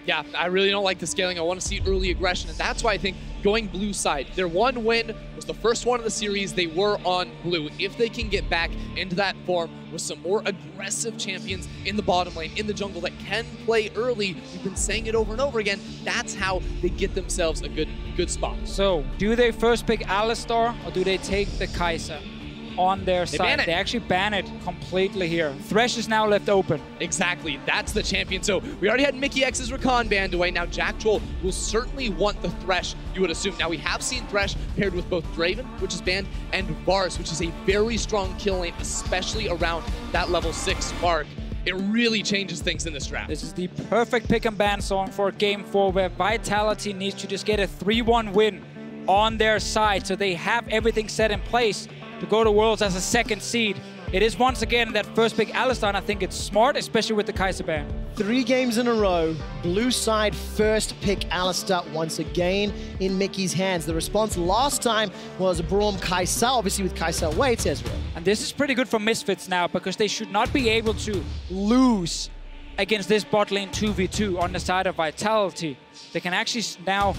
Yeah, I really don't like the scaling. I want to see early aggression, and that's why I think going blue side. Their one win was the first one of the series. They were on blue. If they can get back into that form with some more aggressive champions in the bottom lane, in the jungle that can play early, we've been saying it over and over again, that's how they get themselves a good spot. So, do they first pick Alistar, or do they take the Kai'Sa on their side? They actually ban it completely here. Thresh is now left open. Exactly, that's the champion. So we already had Mikyx's Rakan banned away. Now Jactroll will certainly want the Thresh, you would assume. Now we have seen Thresh paired with both Draven, which is banned, and Varus, which is a very strong kill lane, especially around that level 6 mark. It really changes things in this draft. This is the perfect pick and ban song for Game 4, where Vitality needs to just get a 3-1 win on their side, so they have everything set in place to go to Worlds as a second seed. It is once again that first pick Alistar, and I think it's smart, especially with the Kai'Sa ban. 3 games in a row, blue side first pick Alistar once again in Mickey's hands. The response last time was Braum Kai'Sa, obviously with Kai'Sa away, it's Ezreal. And this is pretty good for Misfits now, because they should not be able to lose against this bot lane 2v2 on the side of Vitality. They can actually now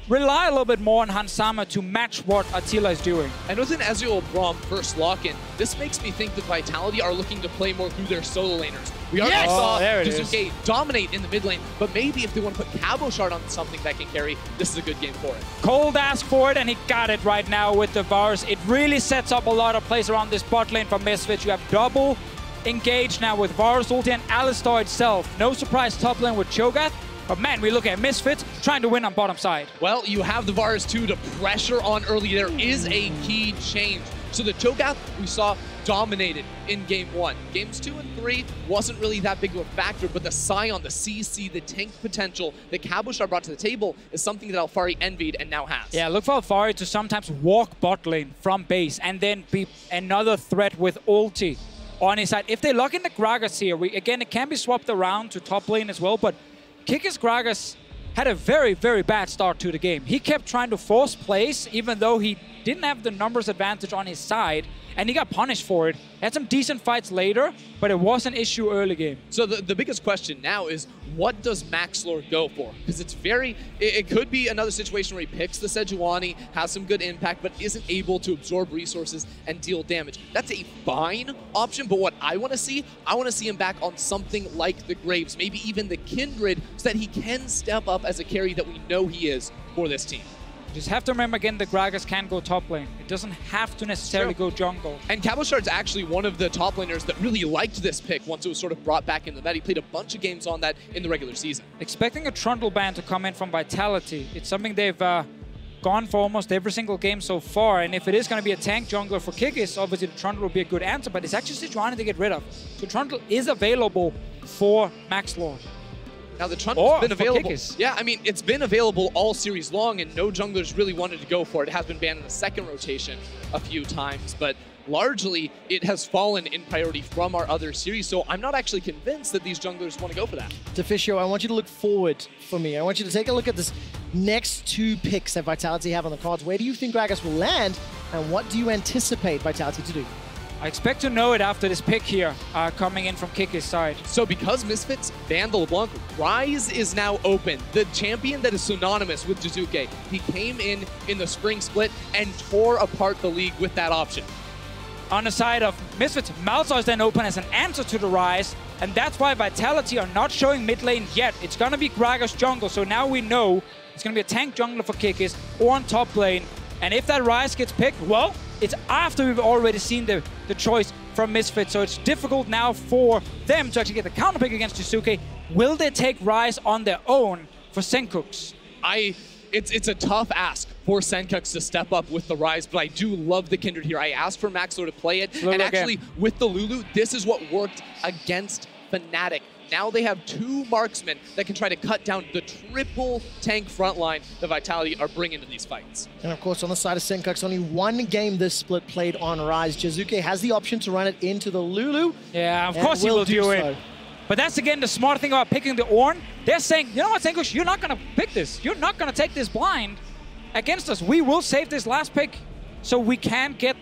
rely a little bit more on Hansama to match what Attila is doing. And with an Ezreal Braum first lock-in, this makes me think that Vitality are looking to play more through their solo laners. We already saw Jiizuke dominate in the mid lane, but maybe if they want to put Cabochard on something that can carry, this is a good game for it. Cold asked for it, and he got it right now with the Varus. It really sets up a lot of plays around this bot lane for Misfits. You have double engaged now with Varus ulti and Alistar itself. No surprise top lane with Cho'Gath. But man, we look at Misfits trying to win on bottom side. Well, you have the Varus too to pressure on early. There is a key change. So the Cho'Gath we saw dominated in Game 1. Games 2 and 3 wasn't really that big of a factor, but the Sion, the CC, the tank potential that Cabochard brought to the table is something that Alphari envied and now has. Yeah, look for Alphari to sometimes walk bot lane from base and then be another threat with ulti on his side. If they lock in the Gragas here, again, it can be swapped around to top lane as well, but Kikis Gragas had a very, very bad start to the game. He kept trying to force plays, even though he didn't have the numbers advantage on his side, and he got punished for it. Had some decent fights later, but it was an issue early game. So the biggest question now is, what does Maxlore go for? Because it could be another situation where he picks the Sejuani, has some good impact, but isn't able to absorb resources and deal damage. That's a fine option, but what I want to see him back on something like the Graves, maybe even the Kindred, so that he can step up as a carry that we know he is for this team. Just have to remember again, the Gragas can go top lane. It doesn't have to necessarily go jungle. And Cabochard's actually one of the top laners that really liked this pick once it was sort of brought back into that. He played a bunch of games on that in the regular season. Expecting a Trundle ban to come in from Vitality. It's something they've gone for almost every single game so far. And if it is going to be a tank jungler for Kikis, obviously the Trundle will be a good answer, but it's actually Sejuani to get rid of. So Trundle is available for Maxlore. Now the Trundle's been available. Kikis. Yeah, I mean, it's been available all series long, and no junglers really wanted to go for it. It has been banned in the second rotation a few times, but largely it has fallen in priority from our other series, so I'm not actually convinced that these junglers want to go for that. Deficio, I want you to look forward for me. I want you to take a look at this next 2 picks that Vitality have on the cards. Where do you think Gragas will land, and what do you anticipate Vitality to do? I expect to know it after this pick here, coming in from Kikis' side. So because Misfits banned the LeBlanc, Ryze is now open. The champion that is synonymous with Jiizuke. He came in the spring split and tore apart the league with that option. On the side of Misfits, Malzahar is then open as an answer to the Ryze, and that's why Vitality are not showing mid lane yet. It's gonna be Gragas jungle, so now we know it's gonna be a tank jungler for Kikis or on top lane. And if that Ryze gets picked, well, it's after we've already seen the choice from Misfits, so it's difficult now for them to actually get the counter pick against Jiizuke. Will they take Ryze on their own for Sencux? It's a tough ask for Sencux to step up with the Ryze, but I do love the Kindred here. I asked for Maxlore to play it, and actually with the Lulu, this is what worked against Fnatic. Now they have 2 marksmen that can try to cut down the triple tank front line that Vitality are bringing to these fights. And of course, on the side of Sencux, only 1 game this split played on Ryze. Jiizuke has the option to run it into the Lulu. Yeah, of course he will do it. But that's again the smart thing about picking the Ornn. They're saying, you know what, Sencux, you're not going to pick this. You're not going to take this blind against us. We will save this last pick so we can get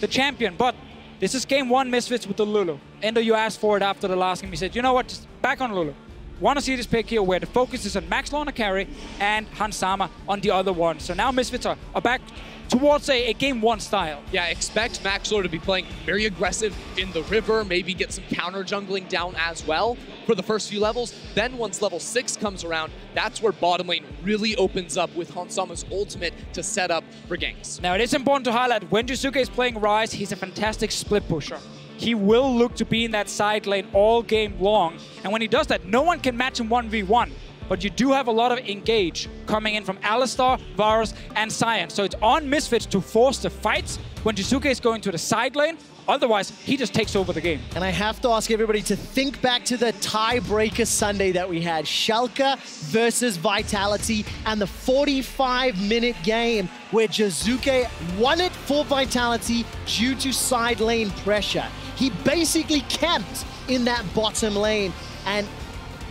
the champion. But this is game 1 Misfits with the Lulu. Endo, you asked for it after the last game. You said, you know what, just back on Lulu. want to see this pick here where the focus is on Maxlore on the carry and Hansama on the other one. So now Misfits are back towards a game one style. Yeah, expect Maxlore to be playing very aggressive in the river, maybe get some counter jungling down as well for the first few levels. Then once level 6 comes around, that's where bottom lane really opens up with Hansama's ultimate to set up for ganks. Now it is important to highlight, when Jiizuke is playing Ryze, he's a fantastic split pusher. He will look to be in that side lane all game long, and when he does that, no one can match him 1v1. But you do have a lot of engage coming in from Alistar, Varus, and Sion. So it's on Misfits to force the fights when Jiizuke is going to the side lane. Otherwise, he just takes over the game. And I have to ask everybody to think back to the tiebreaker Sunday that we had. Schalke versus Vitality and the 45-minute game where Jiizuke won it for Vitality due to side lane pressure. He basically camped in that bottom lane and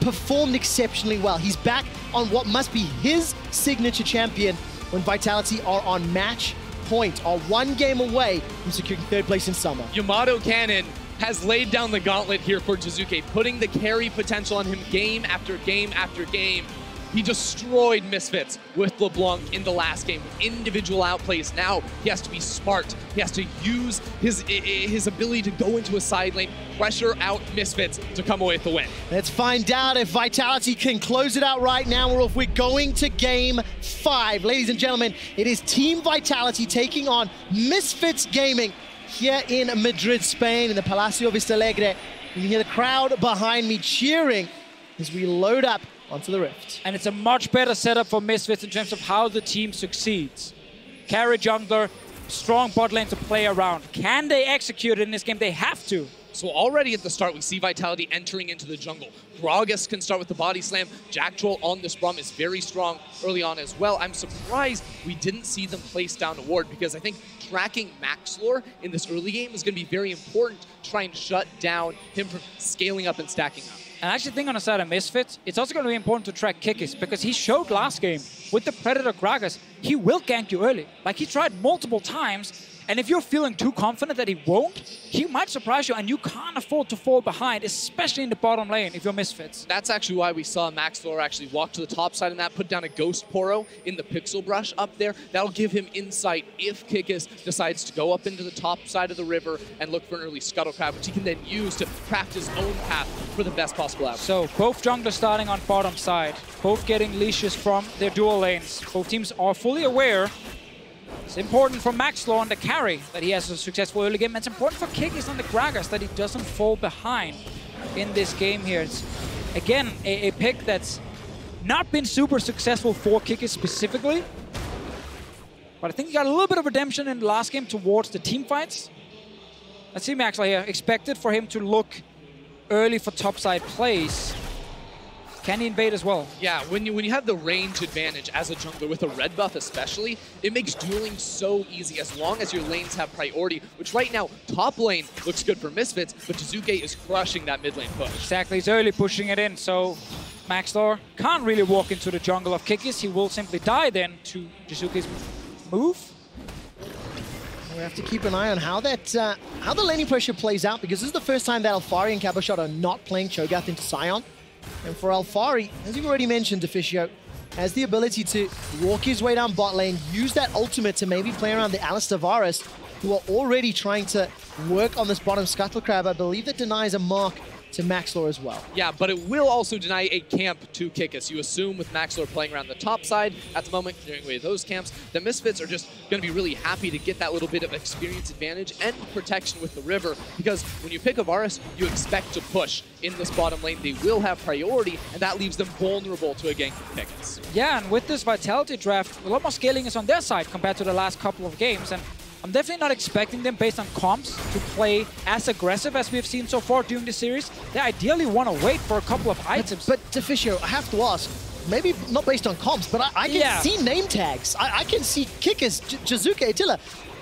performed exceptionally well. He's back on what must be his signature champion when Vitality are on match point, are one game away from securing third place in Summer. Yamato Cannon has laid down the gauntlet here for Jiizuke, putting the carry potential on him game after game after game. He destroyed Misfits with LeBlanc in the last game with individual outplays. Now he has to be smart. He has to use his ability to go into a side lane, pressure out Misfits to come away with the win. Let's find out if Vitality can close it out right now, or if we're going to game 5. Ladies and gentlemen, it is Team Vitality taking on Misfits Gaming here in Madrid, Spain, in the Palacio Vistalegre. You can hear the crowd behind me cheering as we load up onto the Rift. And it's a much better setup for Misfits in terms of how the team succeeds. Carry jungler, strong bot lane to play around. Can they execute it in this game? They have to. So already at the start, we see Vitality entering into the jungle. Gragas can start with the body slam. Jactroll on this Braum is very strong early on as well. I'm surprised we didn't see them place down a ward, because I think tracking Maxlore in this early game is going to be very important to try and shut down him from scaling up and stacking up. And I actually think on the side of Misfits, it's also going to be important to track Kikis, because he showed last game with the Predator Gragas, he will gank you early. Like, he tried multiple times, and if you're feeling too confident that he won't, he might surprise you, and you can't afford to fall behind, especially in the bottom lane if you're Misfits. That's actually why we saw Maxlore actually walk to the top side of that, put down a Ghost Poro in the Pixel Brush up there. That'll give him insight if Kikis decides to go up into the top side of the river and look for an early Scuttle Crab, which he can then use to craft his own path for the best possible outcome. So both junglers starting on bottom side, both getting leashes from their dual lanes. Both teams are fully aware. It's important for Maxlore on the carry that he has a successful early game. It's important for Kikis on the Gragas that he doesn't fall behind in this game here. It's, again, a pick that's not been super successful for Kikis specifically. But I think he got a little bit of redemption in the last game towards the team fights. Let's see Maxlore here. Expected for him to look early for topside plays. Can he invade as well? Yeah, when you have the range advantage as a jungler with a red buff especially, it makes dueling so easy as long as your lanes have priority, which right now, top lane looks good for Misfits, but Jiizuke is crushing that mid lane push. Exactly, he's early pushing it in, so Maxlore can't really walk into the jungle of Kikis. He will simply die then to Jiizuke's move. We have to keep an eye on how that how the laning pressure plays out, because this is the first time that Alphari and Cabochard are not playing Cho'Gath into Sion. And for Alphari, as you've already mentioned, Deficio has the ability to walk his way down bot lane, use that ultimate to maybe play around the Alistar Varus, who are already trying to work on this bottom Scuttle Crab. I believe that denies a mark to Maxlore as well. Yeah, but it will also deny a camp to Kikis. You assume with Maxlore playing around the top side at the moment, clearing away those camps, the Misfits are just going to be really happy to get that little bit of experience advantage and protection with the river, because when you pick a Varus, you expect to push in this bottom lane. They will have priority, and that leaves them vulnerable to a gank from Kikis. Yeah, and with this Vitality draft, a lot more scaling is on their side compared to the last couple of games, and I'm definitely not expecting them, based on comps, to play as aggressive as we've seen so far during the series. They ideally want to wait for a couple of items. But Deficio, I have to ask, maybe not based on comps, but I can see name tags. I can see Kikis, Jiizuke, Attila.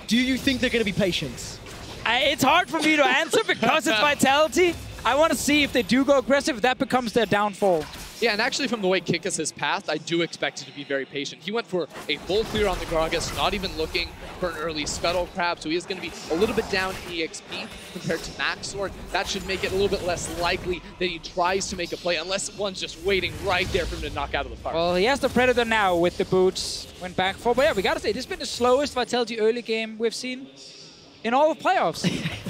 Do you think they're going to be patient? It's hard for me to answer because it's Vitality. I want to see if they do go aggressive, if that becomes their downfall. Yeah, and actually from the way Kikis has passed, I do expect it to be very patient. He went for a full clear on the Gragas, not even looking for an early Scuttle Crab, so he is going to be a little bit down in EXP compared to Maxlore. That should make it a little bit less likely that he tries to make a play, unless one's just waiting right there for him to knock out of the park. Well, he has the Predator now with the boots. Went back for, but yeah, we gotta say, this has been the slowest Vitality early game we've seen in all the playoffs.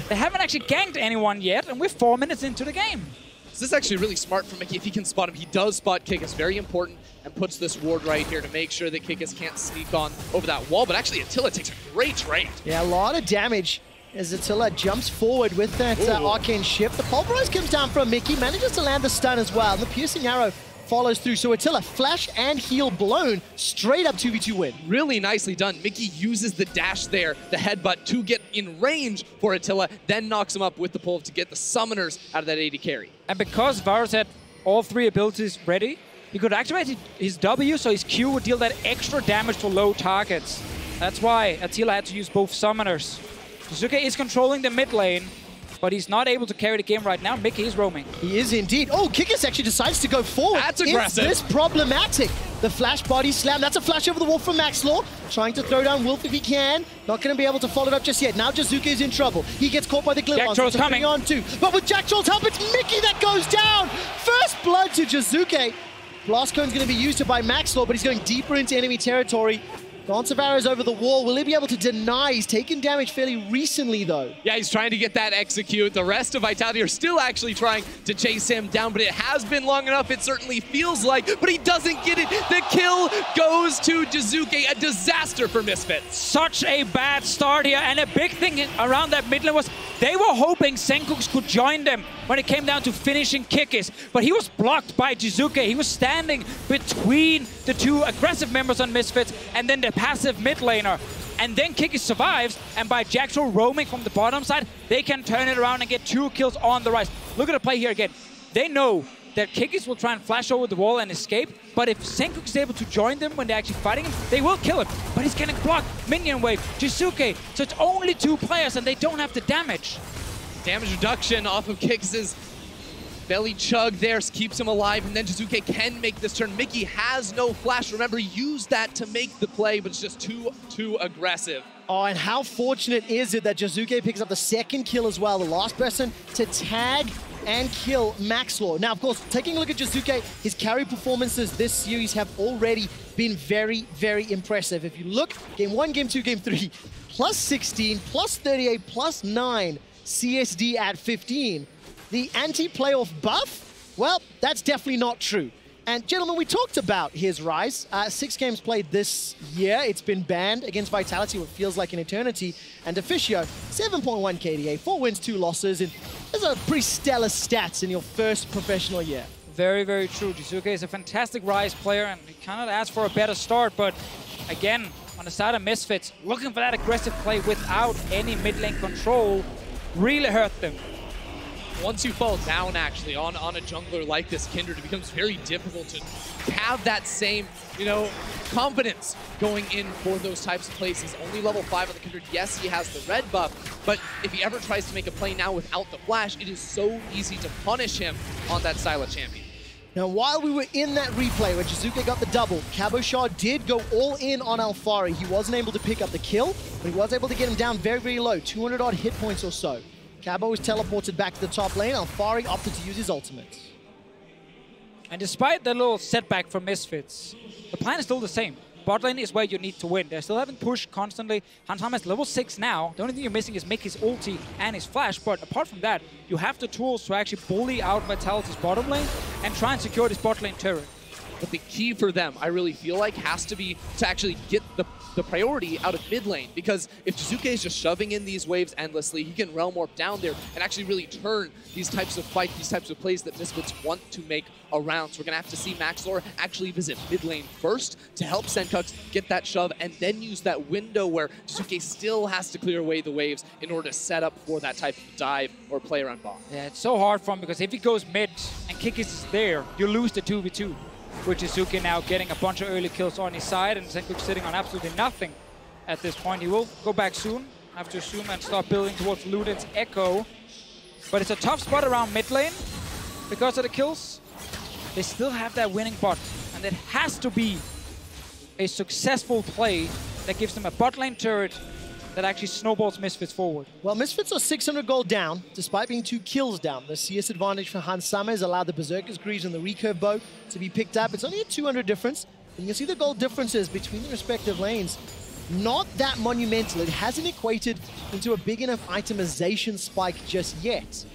They haven't actually ganked anyone yet, and we're 4 minutes into the game. This is actually really smart for Mikyx if he can spot him. He does spot Kikis, very important, and puts this ward right here to make sure that Kikis can't sneak on over that wall. But actually, Attila takes a great trade. Yeah, a lot of damage as Attila jumps forward with that arcane shift. The pulverize comes down from Mikyx, manages to land the stun as well, and the piercing arrow follows through. So Attila, flash and heal blown, straight up 2v2 win. Really nicely done. Mikyx uses the dash there, the headbutt, to get in range for Attila, then knocks him up with the pull to get the summoners out of that AD carry. And because Varus had all 3 abilities ready, he could activate his W, so his Q would deal that extra damage to low targets. That's why Attila had to use both summoners. Jiizuke is controlling the mid lane, but he's not able to carry the game right now. Mikyx is roaming. He is indeed. Oh, Kikis actually decides to go forward. That's aggressive. Is this problematic? The flash body slam. That's a flash over the wall from Maxlore. Trying to throw down Wolf if he can. Not going to be able to follow it up just yet. Now Jiizuke is in trouble. He gets caught by the Glint Jactroll's coming on too. But with Jactroll's help, it's Mikyx that goes down. First blood to Jiizuke. Blast Cone's going to be used by Maxlore, but he's going deeper into enemy territory. Gonzavaro's over the wall. Will he be able to deny? He's taken damage fairly recently, though. Yeah, he's trying to get that execute. The rest of Vitality are still actually trying to chase him down, but it has been long enough, it certainly feels like, but he doesn't get it. The kill goes to Jiizuke, a disaster for Misfits. Such a bad start here, and a big thing around that mid lane was they were hoping Sencux could join them when it came down to finishing Kikis, but he was blocked by Jiizuke. He was standing between the 2 aggressive members on Misfits and then the passive mid laner. And then Kikis survives, and by Jactroll roaming from the bottom side, they can turn it around and get 2 kills on the Ryze. Look at the play here again. They know that Kikis will try and flash over the wall and escape, but if Sencux is able to join them when they're actually fighting him, they will kill him. But he's getting blocked. Minion wave, Jiizuke. So it's only 2 players, and they don't have the damage. Damage reduction off of Kikis' belly chug there keeps him alive, and then Jiizuke can make this turn. Mikyx has no flash. Remember, use that to make the play, but it's just too aggressive. Oh, and how fortunate is it that Jiizuke picks up the 2nd kill as well, the last person to tag and kill Maxlore. Now, of course, taking a look at Jiizuke, his carry performances this series have already been very, very impressive. If you look, game 1, game 2, game 3, plus 16, plus 38, plus 9, CSD at 15. The anti-playoff buff? Well, that's definitely not true. And gentlemen, we talked about his Ryze. 6 games played this year. It's been banned against Vitality, what feels like an eternity. And Deficio, 7.1 KDA, 4 wins, 2 losses. And those are pretty stellar stats in your first professional year. Very, very true. Jiizuke is a fantastic Ryze player, and he cannot ask for a better start. But again, on the side of Misfits, looking for that aggressive play without any mid lane control really hurt them. Once you fall down, actually, on a jungler like this Kindred, it becomes very difficult to have that same, confidence going in for those types of plays. He's only level 5 on the Kindred. Yes, he has the red buff, but if he ever tries to make a play now without the flash, it is so easy to punish him on that Syla champion. Now, while we were in that replay where Jiizuke got the double, Cabochard did go all in on Alphari. He wasn't able to pick up the kill, but he was able to get him down very, very low, 200 odd hit points or so. Cabo was teleported back to the top lane. Alphari opted to use his ultimate. And despite the little setback from Misfits, the plan is still the same. Bot lane is where you need to win. They're still having pushed constantly. Hansham is level 6 now. The only thing you're missing is Mikyx's ulti and his flash. But apart from that, you have the tools to actually bully out Vitality's bottom lane and try and secure this bot lane turret. But the key for them, I really feel like, has to be to actually get the priority out of mid lane. Because if Jiizuke is just shoving in these waves endlessly, he can realm warp down there and actually really turn these types of fights, these types of plays that Misfits want to make around. So we're going to have to see Maxlore actually visit mid lane first to help Sencux get that shove, and then use that window where Jiizuke still has to clear away the waves in order to set up for that type of dive or play around bot. Yeah, it's so hard for him because if he goes mid and Kikis is there, you lose the 2v2. With Jiizuke now getting a bunch of early kills on his side, and Sencux sitting on absolutely nothing at this point. He will go back soon, I have to assume, and start building towards Luden's Echo. But it's a tough spot around mid lane because of the kills. they still have that winning bot. And it has to be a successful play that gives them a bot lane turret that actually snowballs Misfits forward. Well, Misfits are 600 gold down, despite being 2 kills down. The CS advantage for Hansama has allowed the Berserker's Greaves and the recurve bow to be picked up. It's only a 200 difference. And you can see the gold differences between the respective lanes. Not that monumental. It hasn't equated into a big enough itemization spike just yet.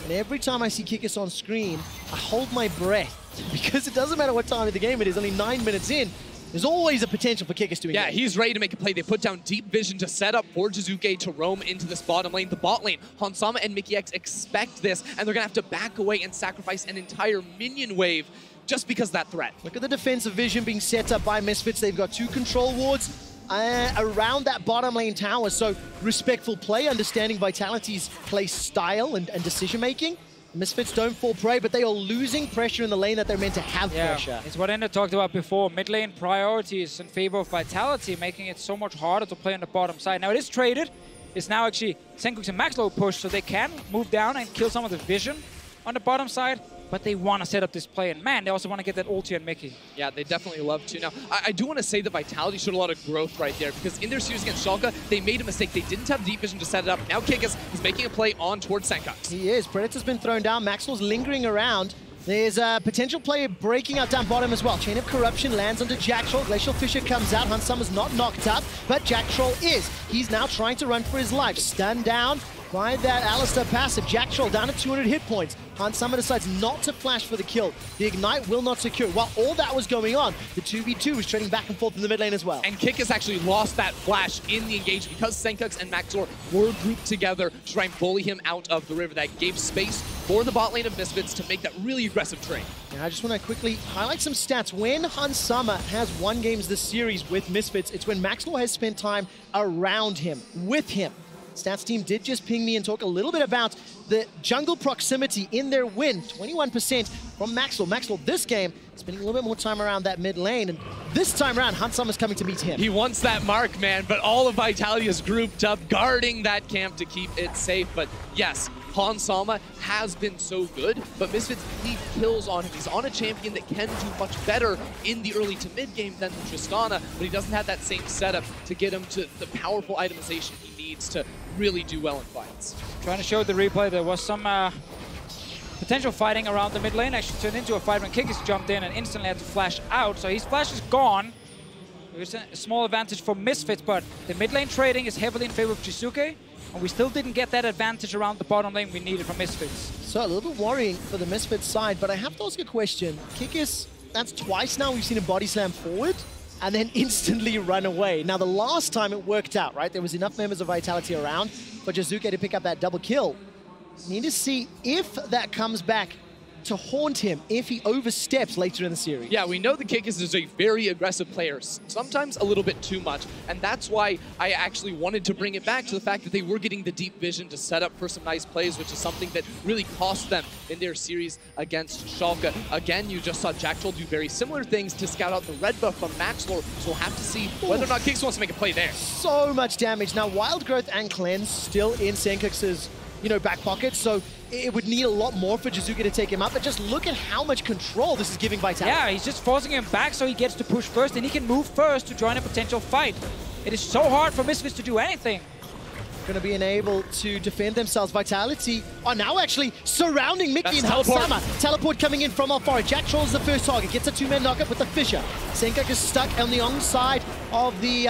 And every time I see Kikis on screen, I hold my breath. Because it doesn't matter what time of the game it is, only 9 minutes in. There's always a potential for Kikis to engage. Yeah, he's ready to make a play. They put down deep vision to set up for Jiizuke to roam into this bottom lane. The bot lane, Hansama and Mikyx expect this, and they're going to have to back away and sacrifice an entire minion wave just because of that threat. Look at the defensive vision being set up by Misfits. They've got 2 control wards around that bottom lane tower. So respectful play, understanding Vitality's play style and decision-making. Misfits don't fall prey, but they are losing pressure in the lane that they're meant to have pressure. It's what Ender talked about before. Mid lane priorities in favor of Vitality, making it so much harder to play on the bottom side. Now it is traded. It's now actually Sencux and Maxlore push, so they can move down and kill some of the vision on the bottom side. But they want to set up this play, and man, they also want to get that ulti on Mikyx. Yeah, they definitely love to. Now, I do want to say that Vitality showed a lot of growth right there, because in their series against Schalke, they made a mistake. They didn't have deep vision to set it up. Now Kikis is making a play on towards Sencux. He is. Predator's been thrown down. Maxwell's lingering around. There's a potential player breaking out down bottom as well. Chain of Corruption lands onto Jactroll. Glacial Fissure comes out. Hansama's not knocked up, but Jactroll is. He's now trying to run for his life. Stunned down by that Alistar passive. Jactroll down to 200 hit points. Hansama decides not to flash for the kill. The Ignite will not secure. While all that was going on, the 2v2 was trading back and forth in the mid lane as well. And Kikis actually lost that flash in the engagement because Sencux and Maxlore were grouped together to try and bully him out of the river. That gave space for the bot lane of Misfits to make that really aggressive trade. Now, I just want to quickly highlight some stats. When Hansama has won games this series with Misfits, it's when Maxlore has spent time around him, with him. Stats team did just ping me and talk a little bit about the jungle proximity in their win. 21% from Maxlore. Maxlore this game spending a little bit more time around that mid lane, and this time around, Hansama's coming to meet him. He wants that mark, man, but all of Vitality is grouped up, guarding that camp to keep it safe. But yes, Hansama has been so good, but Misfits need kills on him. He's on a champion that can do much better in the early to mid game than Tristana, but he doesn't have that same setup to get him to the powerful itemization he needs to really do well in fights. Trying to show the replay, there was some potential fighting around the mid lane. Actually turned into a fight when Kikis jumped in and instantly had to flash out. So his flash is gone. There's a small advantage for Misfits, but the mid lane trading is heavily in favor of Jiizuke, and we still didn't get that advantage around the bottom lane we needed from Misfits. So a little bit worrying for the Misfits side, but I have to ask a question. Kikis, that's twice now we've seen him body slam forward and then instantly run away. Now, the last time it worked out, right? There was enough members of Vitality around for Jiizuke to pick up that double kill. Need to see if that comes back to haunt him if he oversteps later in the series. Yeah, we know that Kikis is a very aggressive player, sometimes a little bit too much, and that's why I actually wanted to bring it back to the fact that they were getting the deep vision to set up for some nice plays, which is something that really cost them in their series against Schalke. Again, you just saw Jactroll do very similar things to scout out the red buff from Maxlore, so we'll have to see whether or not Kikis wants to make a play there. So much damage. Now, Wild Growth and Cleanse still in Sencux's, back pocket, so it would need a lot more for Jiizuke to take him up, but just look at how much control this is giving Vitality. Yeah, he's just forcing him back so he gets to push first, and he can move first to join a potential fight. It is so hard for Misfits to do anything. Going to be unable to defend themselves. Vitality are now actually surrounding Mikyx and teleport. Hansama. Teleport coming in from Alphari. Jactroll is the first target. Gets a 2-man knockup with the Fissure. Sencux is stuck on the onside of the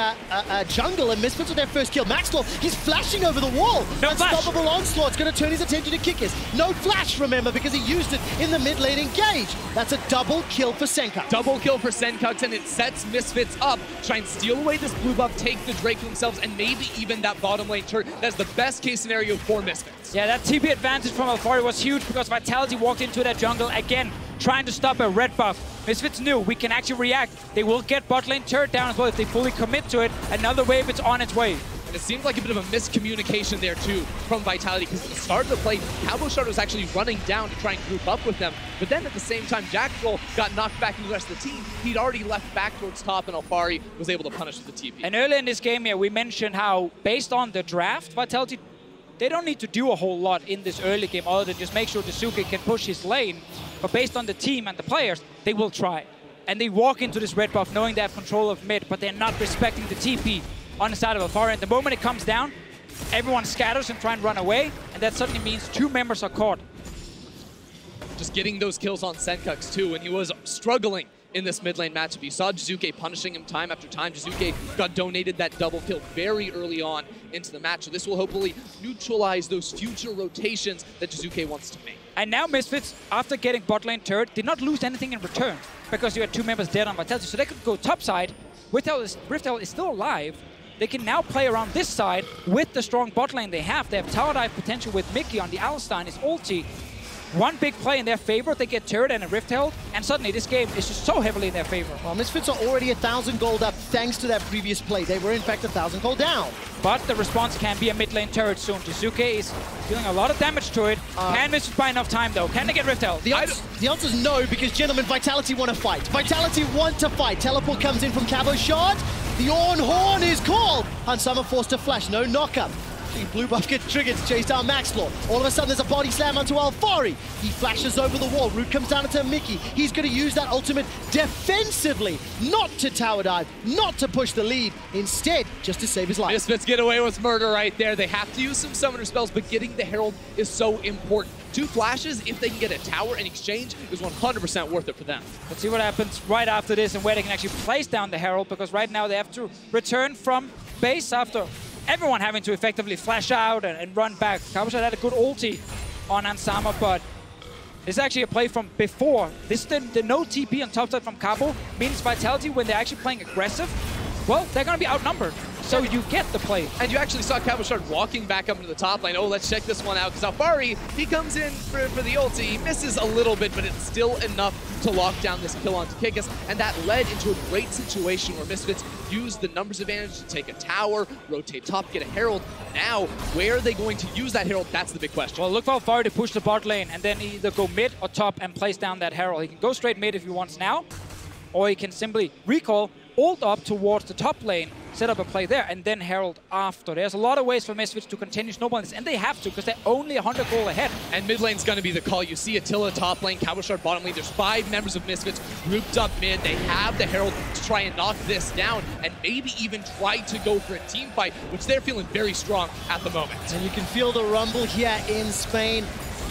jungle, and Misfits with their first kill. Maxlore, he's flashing over the wall. No Unstoppable onslaught. It's going to turn his attention to Kikis. No flash, remember, because he used it in the mid lane engage. That's a double kill for Sencux. Double kill for Sencux, and it sets Misfits up. Try and steal away this blue buff, take the Drake for themselves, and maybe even that bottom lane turret. That's the best case scenario for Misfits. Yeah, that TP advantage from Alphari was huge because Vitality walked into that jungle again, trying to stop a red buff. Misfits knew we can actually react. They will get bot lane turret down as well if they fully commit to it. Another wave, it's on its way. And it seemed like a bit of a miscommunication there too from Vitality, because at the start of the play, Cabochard was actually running down to try and group up with them. But then at the same time, Jactroll got knocked back into the rest of the team. He'd already left back towards top, and Alphari was able to punish with the TP. And earlier in this game here, we mentioned how, based on the draft, Vitality they don't need to do a whole lot in this early game other than just make sure Jiizuke can push his lane. But based on the team and the players, they will try. And they walk into this red buff knowing they have control of mid, but they're not respecting the TP on the side of Alphari. And the moment it comes down, everyone scatters and try and run away, and that suddenly means 2 members are caught. Just getting those kills on Sencux too, and he was struggling in this mid lane matchup. You saw Jiizuke punishing him time after time. Jiizuke got donated that double kill very early on into the match, so this will hopefully neutralize those future rotations that Jiizuke wants to make. And now Misfits, after getting bot lane turret, did not lose anything in return because you had 2 members dead on Vitality, so they could go top side. Riftel is still alive. They can now play around this side with the strong bot lane they have. They have tower dive potential with Mikyx on the Alistar and his ulti. One big play in their favor, they get turret and a rift held, and suddenly this game is just so heavily in their favor. Well, Misfits are already 1,000 gold up thanks to that previous play. They were in fact 1,000 gold down. But the response can be a mid lane turret soon. Jiizuke is dealing a lot of damage to it. Can Misfits buy enough time though? Can they get rift held? The answer is no, because gentlemen, Vitality want to fight. Vitality want to fight. Teleport comes in from Cabochard. The Ornn horn is called. And Summer forced to flash, no knockup. Blue buff gets triggered to chase down Maxlore. All of a sudden, there's a body slam onto Alphari. He flashes over the wall. Root comes down into Mikyx. He's going to use that ultimate defensively, not to tower dive, not to push the lead. Instead, just to save his life. Misfits get away with murder right there. They have to use some summoner spells, but getting the Herald is so important. 2 flashes, if they can get a tower in exchange, is 100% worth it for them. Let's see what happens right after this and where they can actually place down the Herald, because right now they have to return from base after everyone having to effectively flash out and run back. Cabochard had a good ulti on Ansama, but this is actually a play from before. This the no TP on top side from Cabo means Vitality, when they're actually playing aggressive, well, they're going to be outnumbered. So you get the play. And you actually saw Cabochard walking back up into the top lane. Oh, let's check this one out, because Alphari, he comes in for the ulti. He misses a little bit, but it's still enough to lock down this kill onto Kikis. And that led into a great situation where Misfits used the numbers advantage to take a tower, rotate top, get a Herald. Now, where are they going to use that Herald? That's the big question. Well, look for Alphari to push the bot lane and then either go mid or top and place down that Herald. He can go straight mid if he wants now, or he can simply recall, ult up towards the top lane, set up a play there, and then Herald after. There's a lot of ways for Misfits to continue snowballing this, and they have to, because they're only 100 gold ahead. And mid lane's going to be the call. You see Attila top lane, Cabochard bottom lane. There's 5 members of Misfits grouped up mid. They have the Herald to try and knock this down, and maybe even try to go for a team fight, which they're feeling very strong at the moment. And you can feel the rumble here in Spain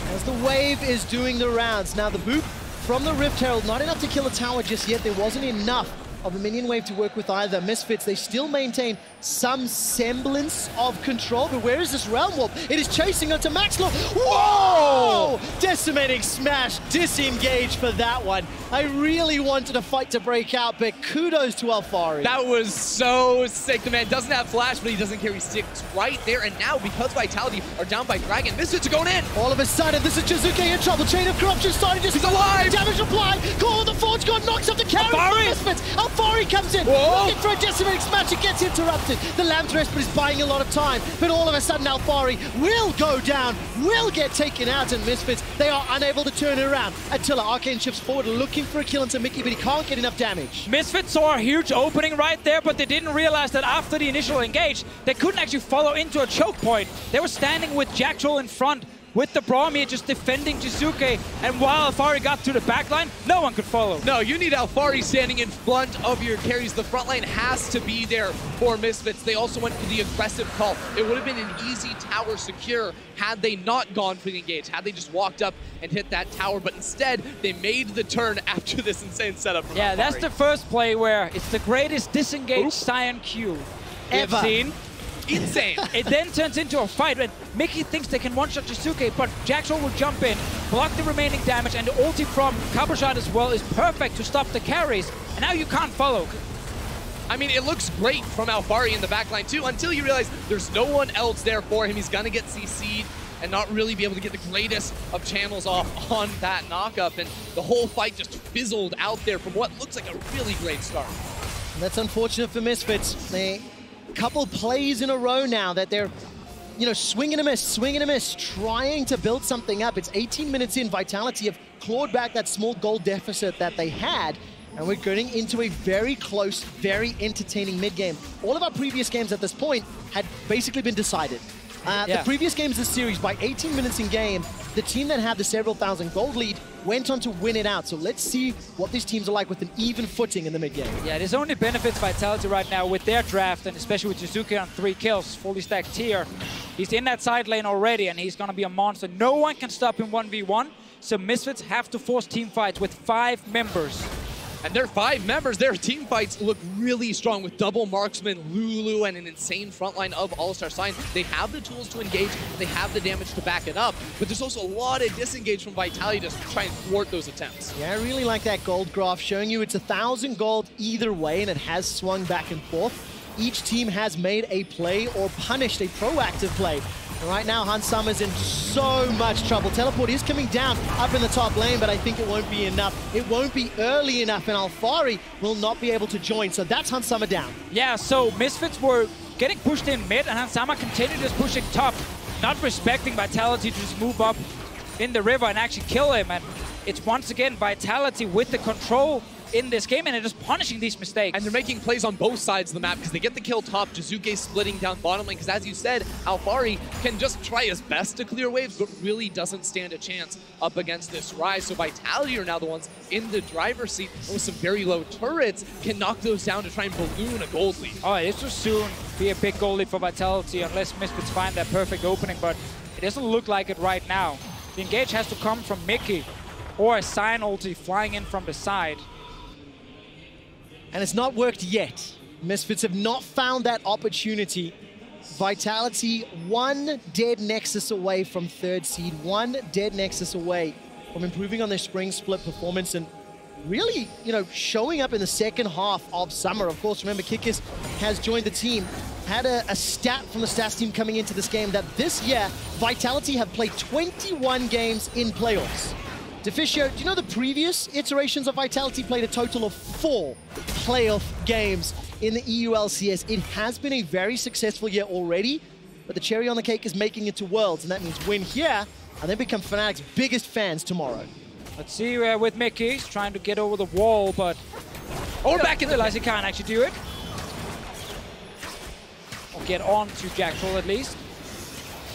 as the wave is doing the rounds. Now the boop from the Rift Herald, not enough to kill a tower just yet. There wasn't enough of a minion wave to work with either. Misfits, they still maintain some semblance of control, but where is this Realm Warp? It is chasing onto Maxlore. Whoa! Decimating smash, disengage for that one. I really wanted a fight to break out, but kudos to Alphari. That was so sick. The man doesn't have flash, but he doesn't carry sticks right there. And now, because Vitality are down by Dragon, Misfits are going in. All of a sudden, this is Jiizuke in trouble. Chain of Corruption starting to... He's alive! Damage applied. Call of the Forge God knocks up the carry from Misfits. Alphari comes in. Whoa. Looking for a decimating smash. It gets interrupted. The Lamb's Respite is buying a lot of time, but all of a sudden Alphari will go down, will get taken out, and Misfits, they are unable to turn it around. Attila, Arcane shifts forward, looking for a kill into Mikyx, but he can't get enough damage. Misfits saw a huge opening right there, but they didn't realize that after the initial engage, they couldn't actually follow into a choke point. They were standing with Jactroll in front, with the Braum here just defending Jiizuke, and while Alphari got to the backline, no one could follow. No, you need Alphari standing in front of your carries. The front line has to be there for Misfits. They also went for the aggressive call. It would have been an easy tower secure had they not gone for the engage, had they just walked up and hit that tower, but instead, they made the turn after this insane setup from Yeah, Alphari. that's the first play where it's the greatest disengaged Sion Q Ever. we've seen. Insane. It then turns into a fight when Mikyx thinks they can one-shot Jiizuke, but Jactroll will jump in, block the remaining damage, and the ulti from Cabochard as well is perfect to stop the carries. And now you can't follow. I mean, it looks great from Alphari in the backline too, until you realize there's no one else there for him. He's gonna get CC'd and not really be able to get the greatest of channels off on that knockup, and the whole fight just fizzled out there from what looks like a really great start. And that's unfortunate for Misfits. They couple plays in a row now that they're, you know, swing and a miss, trying to build something up. It's 18 minutes in. Vitality have clawed back that small goal deficit that they had, and we're getting into a very close, very entertaining mid-game. All of our previous games at this point had basically been decided. The previous games of the series, by 18 minutes in game, the team that had the several thousand gold lead went on to win it out. So let's see what these teams are like with an even footing in the mid game. Yeah, this only benefits Vitality right now with their draft, and especially with Jiizuke on 3 kills, fully stacked tier. He's in that side lane already, and he's going to be a monster. No one can stop him 1v1, so Misfits have to force team fights with 5 members. And their 5 members, their team fights look really strong with double marksman, Lulu, and an insane frontline of Alistar Sion. They have the tools to engage, they have the damage to back it up, but there's also a lot of disengage from Vitality to try and thwart those attempts. Yeah, I really like that gold graph showing you it's 1,000 gold either way, and it has swung back and forth. Each team has made a play or punished a proactive play. And right now, Hansamah's in so much trouble. Teleport is coming down up in the top lane, but I think it won't be enough. It won't be early enough, and Alphari will not be able to join. So that's Hansamah down. Yeah, so Misfits were getting pushed in mid, and Hansamah continued just pushing top, not respecting Vitality to just move up in the river and actually kill him. And it's once again Vitality with the control in this game, and they're just punishing these mistakes. And they're making plays on both sides of the map because they get the kill top, Jiizuke splitting down bottom lane, because as you said, Alphari can just try his best to clear waves, but really doesn't stand a chance up against this Ryze. So Vitality are now the ones in the driver's seat, and with some very low turrets, can knock those down to try and balloon a gold lead. Oh, this will soon be a big goal lead for Vitality unless Misfits find that perfect opening, but it doesn't look like it right now. The engage has to come from Mikyx or a Sion ulti flying in from the side. And it's not worked yet. Misfits have not found that opportunity. Vitality, 1 dead Nexus away from 3rd seed, 1 dead Nexus away from improving on their spring split performance and really, you know, showing up in the second half of Summer. Of course, remember, Kikis has joined the team. Had a stat from the stats team coming into this game that this year, Vitality have played 21 games in playoffs. Deficio, do you know the previous iterations of Vitality played a total of 4 playoff games in the EU LCS? It has been a very successful year already, but the cherry on the cake is making it to Worlds, and that means win here, and they become Fnatic's biggest fans tomorrow. Let's see with Mikyx trying to get over the wall, but back in the realize he can't actually do it. Or get on to Jactroll at least.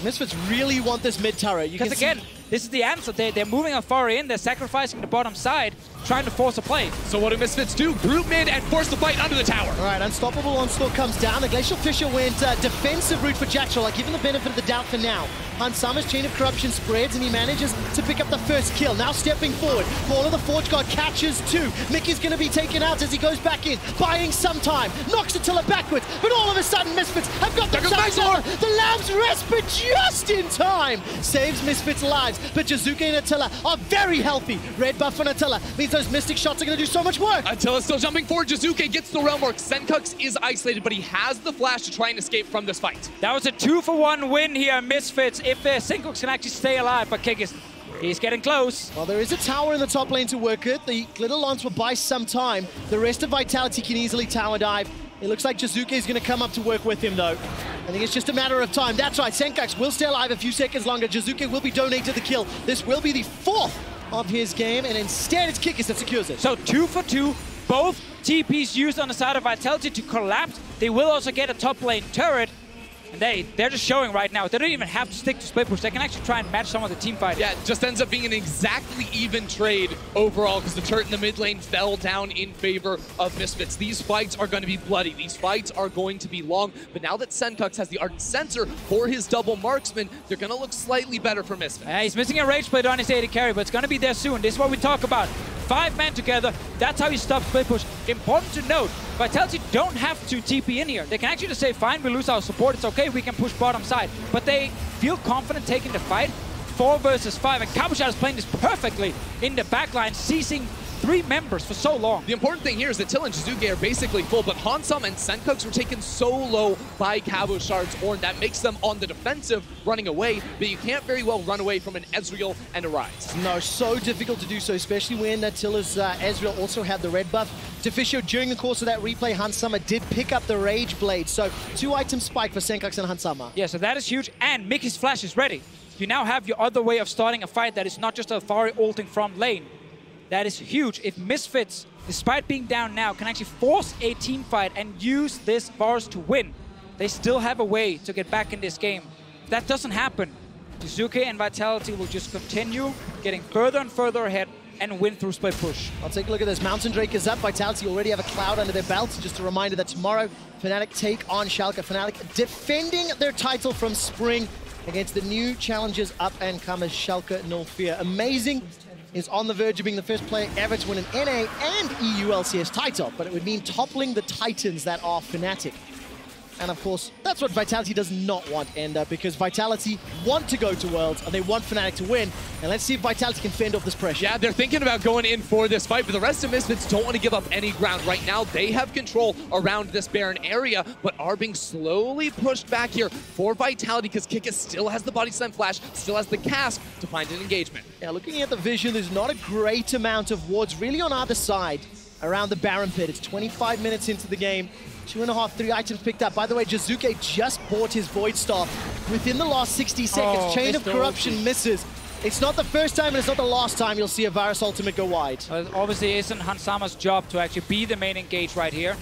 Misfits really want this mid turret. Because again, this is the answer. They're moving Alphari in, they're sacrificing the bottom side, trying to force a play. So what do Misfits do? Group mid and force the fight under the tower. All right, Unstoppable Onslaught comes down. The Glacial Fissure went defensive route for Jactroll. I give him the benefit of the doubt for now. Hansamah's Chain of Corruption spreads, and he manages to pick up the first kill. Now stepping forward, Ball of the Forge God catches 2. Mikyx's going to be taken out as he goes back in, buying some time. Knocks Attila backwards, but all of a sudden Misfits have got the Maxlore. The Lamb's Respite just in time. Saves Misfits' lives, but Jiizuke and Attila are very healthy. Red buff on Attila means those Mystic shots are going to do so much work. Attila's still jumping forward. Jiizuke gets the realm work. Sencux is isolated, but he has the flash to try and escape from this fight. That was a 2-for-1 win here, Misfits. If Sencux can actually stay alive, but Kikis, he's getting close. Well, there is a tower in the top lane to work it. The Glitter Lance will buy some time. The rest of Vitality can easily tower dive. It looks like Jiizuke is going to come up to work with him, though. I think it's just a matter of time. That's right, Sencux will stay alive a few seconds longer. Jiizuke will be donated the kill. This will be the 4th of his game, and instead it's Kikis that secures it. So 2 for 2, both TPs used on the side of Vitality to collapse. They will also get a top lane turret. And they're just showing right now, they don't even have to stick to split push. They can actually try and match some of the team fight. Yeah, it just ends up being an exactly even trade overall because the turret in the mid lane fell down in favor of Misfits. These fights are going to be bloody. These fights are going to be long. But now that Sencux has the Ardent Sensor for his double marksman, they're going to look slightly better for Misfits. He's missing a rage blade on his AD carry, but it's going to be there soon. This is what we talk about. 5 men together, that's how you stop split push. Important to note, Vitality don't have to TP in here. They can actually just say, fine, we lose our support, it's okay, we can push bottom side. But they feel confident taking the fight, 4 versus 5, and Cabochard is playing this perfectly in the backline, seizing 3 members for so long. The important thing here is that Attila and Jiizuke are basically full, but Hansamah and Sencux were taken so low by Cabochard's Ornn that makes them on the defensive running away, but you can't very well run away from an Ezreal and a Ryze. No, so difficult to do so, especially when Attila's Ezreal also had the red buff. Deficio, during the course of that replay, Hansamah did pick up the Rage Blade, so 2-item spike for Sencux and Hansamah. Yeah, so that is huge, and Mikyx's flash is ready. You now have your other way of starting a fight that is not just Alphari ulting from lane. That is huge. If Misfits, despite being down now, can actually force a team fight and use this Varus to win, they still have a way to get back in this game. that doesn't happen, Jiizuke and Vitality will just continue getting further and further ahead and win through split push. I'll take a look at this. Mountain Drake is up. Vitality already have a cloud under their belt. Just a reminder that tomorrow, Fnatic take on Schalke. Fnatic defending their title from spring against the new challengers up-and-comers, Schalke 04. Amazing is on the verge of being the first player ever to win an NA and EU LCS title, but it would mean toppling the titans that are Fnatic. And of course, that's what Vitality does not want, and because Vitality want to go to Worlds, and they want Fnatic to win. And let's see if Vitality can fend off this pressure. Yeah, they're thinking about going in for this fight, but the rest of Misfits don't want to give up any ground. Right now, they have control around this Baron area, but are being slowly pushed back here for Vitality, because Kikis still has the body slam flash, still has the cast to find an engagement. Yeah, looking at the vision, there's not a great amount of wards really on either side around the Baron pit. It's 25 minutes into the game. 2.5, 3 items picked up. By the way, Jiizuke just bought his Void Staff within the last 60 seconds. Chain of Corruption misses. It's not the first time and it's not the last time you'll see a Varus ultimate go wide. Obviously, it isn't Hansama's job to actually be the main engage right here.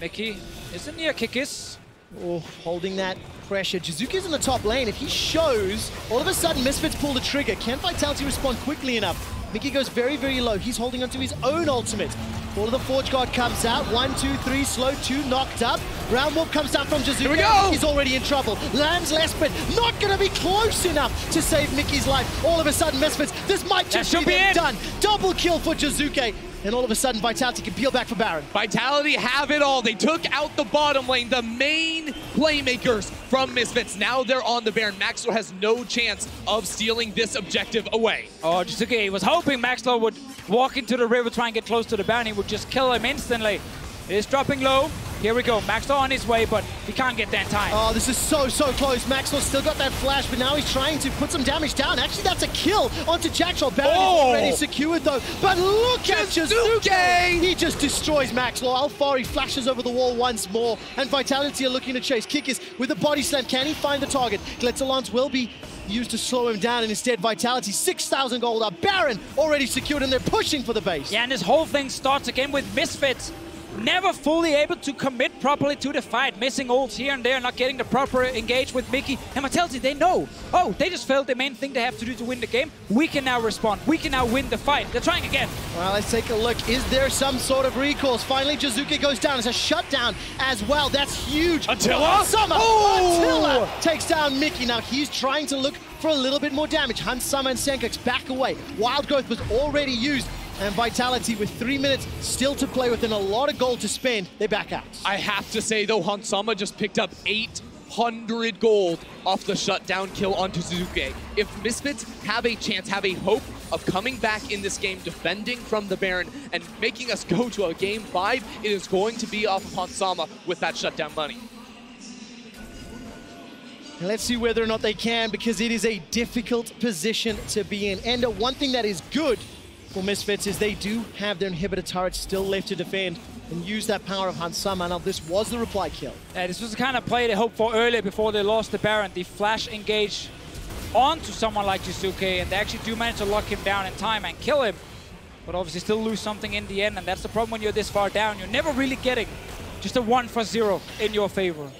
Mikyx isn't near Kikis. Oh, holding that pressure. Jiizuke's in the top lane. If he shows, all of a sudden Misfits pull the trigger. Can Vitality respond quickly enough? Mikyx goes very, very low. He's holding onto his own ultimate. All of the Forge Guard comes out. 1, 2, 3, slow, 2 knocked up. Round Warp comes down from Jiizuke. Here we go! He's already in trouble. Lands less, but not going to be close enough to save Mikyx's life. All of a sudden, Misfits, this might just be it. Done. Double kill for Jiizuke. And all of a sudden, Vitality can peel back for Baron. Vitality have it all. They took out the bottom lane, the main playmakers from Misfits. Now they're on the Baron. Maxlore has no chance of stealing this objective away. Oh, Jiizuke was hoping Maxlore would walk into the river, try and get close to the Baron. He would just kill him instantly. It is dropping low. Here we go. Maxlore on his way, but he can't get there in time. Oh, this is so, so close. Maxlore still got that flash, but now he's trying to put some damage down. Actually, that's a kill onto Jactroll. Baron is already secured, though. But look at Jiizuke! He just destroys Maxlore. Alphari flashes over the wall once more, and Vitality are looking to chase. Kikis with a body slam. Can he find the target? Gletzelance will be used to slow him down, and instead Vitality 6,000 gold up. Baron already secured, and they're pushing for the base. Yeah, and this whole thing starts again with Misfits never fully able to commit properly to the fight, missing ults here and there, not getting the proper engage with Mikyx. And Vitality, they know, oh, they just failed the main thing they have to do to win the game. We can now respond. We can now win the fight. They're trying again. Well, let's take a look. Is there some sort of recourse? Finally, Jiizuke goes down. It's a shutdown as well. That's huge. Attila? Summer. Attila takes down Mikyx. Now he's trying to look for a little bit more damage. Summer and Sencux back away. Wild Growth was already used. And Vitality, with 3 minutes still to play with and a lot of gold to spend, they back out. I have to say, though, Hansama just picked up 800 gold off the shutdown kill onto Jiizuke. If Misfits have a chance, have a hope of coming back in this game, defending from the Baron, and making us go to a game 5, it is going to be off of Hansama with that shutdown money. And let's see whether or not they can, because it is a difficult position to be in. And one thing that is good for Misfits is they do have their inhibitor turrets still left to defend and use that power of Hansama. Now, this was the reply kill. Yeah, this was the kind of play they hoped for earlier before they lost the Baron. The flash engage onto someone like Jiizuke, and they actually do manage to lock him down in time and kill him, but obviously still lose something in the end, and that's the problem when you're this far down. You're never really getting just a 1-for-0 in your favor.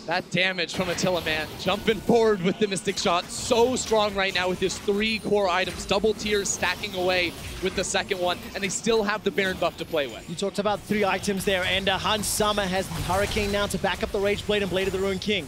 That damage from Attila, man. Jumping forward with the Mystic Shot. So strong right now with his 3 core items. Double tiers stacking away with the second one. And they still have the Baron buff to play with. You talked about 3 items there. And Hansama has the Hurricane now to back up the Rage Blade and Blade of the Ruined King.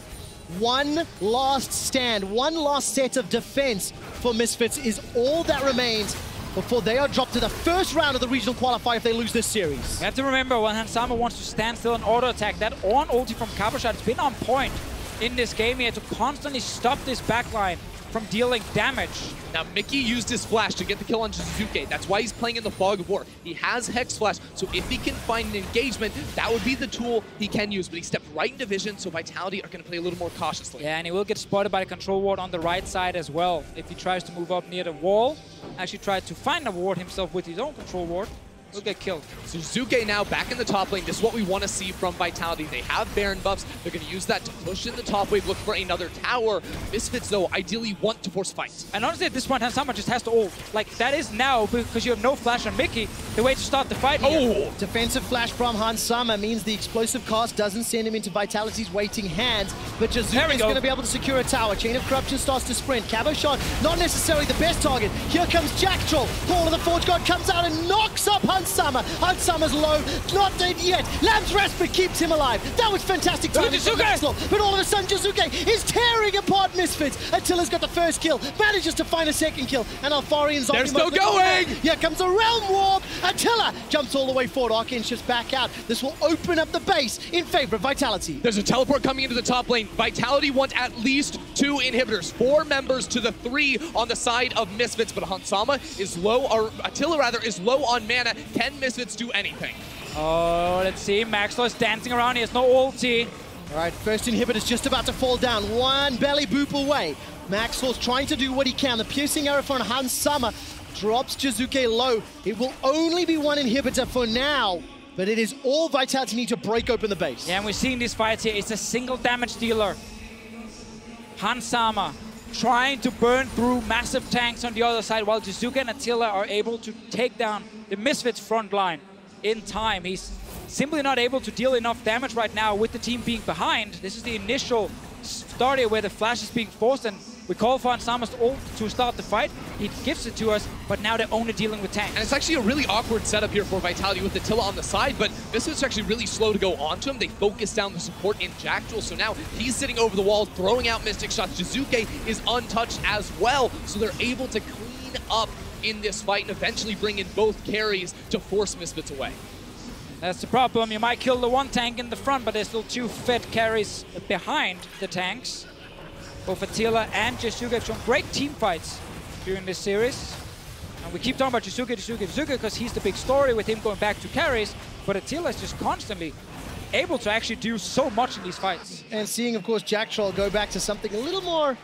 One last stand, one last set of defense for Misfits is all that remains before they are dropped to the first round of the regional qualifier if they lose this series. You have to remember, when Hansama wants to stand still and auto-attack, that Ornn ulti from Cabochard has been on point in this game. He had to constantly stop this backline from dealing damage. Now, Mikyx used his flash to get the kill on Jiizuke. That's why he's playing in the Fog of War. He has Hex Flash, so if he can find an engagement, that would be the tool he can use. But he stepped right into vision, so Vitality are going to play a little more cautiously. Yeah, and he will get spotted by the control ward on the right side as well. If he tries to move up near the wall, actually tried to find a ward himself with his own control ward. We'll get killed. So Jiizuke now back in the top lane. This is what we want to see from Vitality. They have Baron buffs. They're going to use that to push in the top wave, look for another tower. Misfits, though, ideally want to force fight. And honestly, at this point, Hansama just has to ult. Like, that is now, because you have no flash on Mikyx, the way to start the fight here. Oh! Defensive flash from Hansama means the explosive cast doesn't send him into Vitality's waiting hands, but Jiizuke is going to be able to secure a tower. Chain of Corruption starts to sprint. Cabochard, not necessarily the best target. Here comes Jactroll. Call of the Forge God comes out and knocks up Hansama. Hansama's low, not dead yet. Lamb's Respite keeps him alive. That was fantastic timing from Maxlore. But all of a sudden, Jiizuke is tearing apart Misfits. Attila's got the first kill, manages to find a second kill, and Alphari and Zombie. They're still going! Here comes a Realm Warp. Attila jumps all the way forward. Arcane shifts back out. This will open up the base in favor of Vitality. There's a teleport coming into the top lane. Vitality want at least 2 inhibitors. 4 members to the 3 on the side of Misfits, but Hansama is low, or Attila rather, is low on mana. Can Misfits do anything? Oh, let's see. Maxlore is dancing around. He has no ulti. All right, first inhibitor's just about to fall down. One belly boop away. Maxlore's trying to do what he can. The piercing arrow from Hansama drops Jiizuke low. It will only be 1 inhibitor for now, but it is all Vitality need to break open the base. Yeah, and we're seeing these fights here. It's a single damage dealer. Hansama trying to burn through massive tanks on the other side, while Jiizuke and Attila are able to take down the Misfits front line in time. He's simply not able to deal enough damage right now with the team being behind. This is the initial start here where the flash is being forced, and we call for Hansama's ult to start the fight. He gives it to us, but now they're only dealing with tanks. And it's actually a really awkward setup here for Vitality with Attila on the side, but Misfits are actually really slow to go onto him. They focus down the support in Jactroll, so now he's sitting over the wall, throwing out Mystic shots. Jiizuke is untouched as well, so they're able to clean up in this fight and eventually bring in both carries to force Misfits away. That's the problem. You might kill the 1 tank in the front, but there's still 2 fed carries behind the tanks. Both Attila and Jiizuke have shown great team fights during this series. And we keep talking about Jiizuke because he's the big story with him going back to carries, but Attila is just constantly able to actually do so much in these fights. And seeing, of course, Jactroll go back to something a little more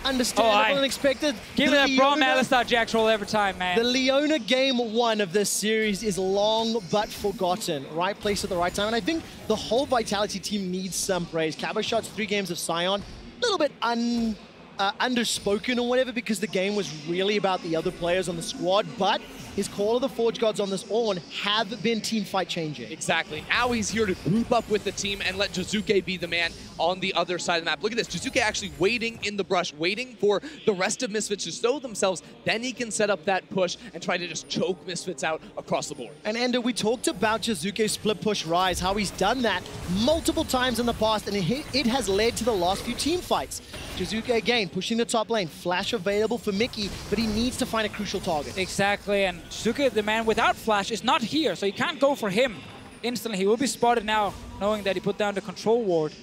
understandable and expected. Give me that Braum Alistar Jactroll every time, man. The Leona game 1 of this series is long but forgotten. Right place at the right time. And I think the whole Vitality team needs some praise. Cabochard's 3 games of Sion, a little bit underspoken or whatever, because the game was really about the other players on the squad, but his Call of the Forge Gods on this Ornn have been team fight changing. Exactly. Now he's here to group up with the team and let Jiizuke be the man on the other side of the map. Look at this. Jiizuke actually waiting in the brush, waiting for the rest of Misfits to show themselves. Then he can set up that push and try to just choke Misfits out across the board. And Ender, we talked about Jiizuke's split push Ryze, how he's done that multiple times in the past, and it has led to the last few team fights. Jiizuke again pushing the top lane. Flash available for Mikyx, but he needs to find a crucial target. Exactly, and Jiizuke, the man without flash, is not here, so you can't go for him instantly. He will be spotted now, knowing that he put down the control ward.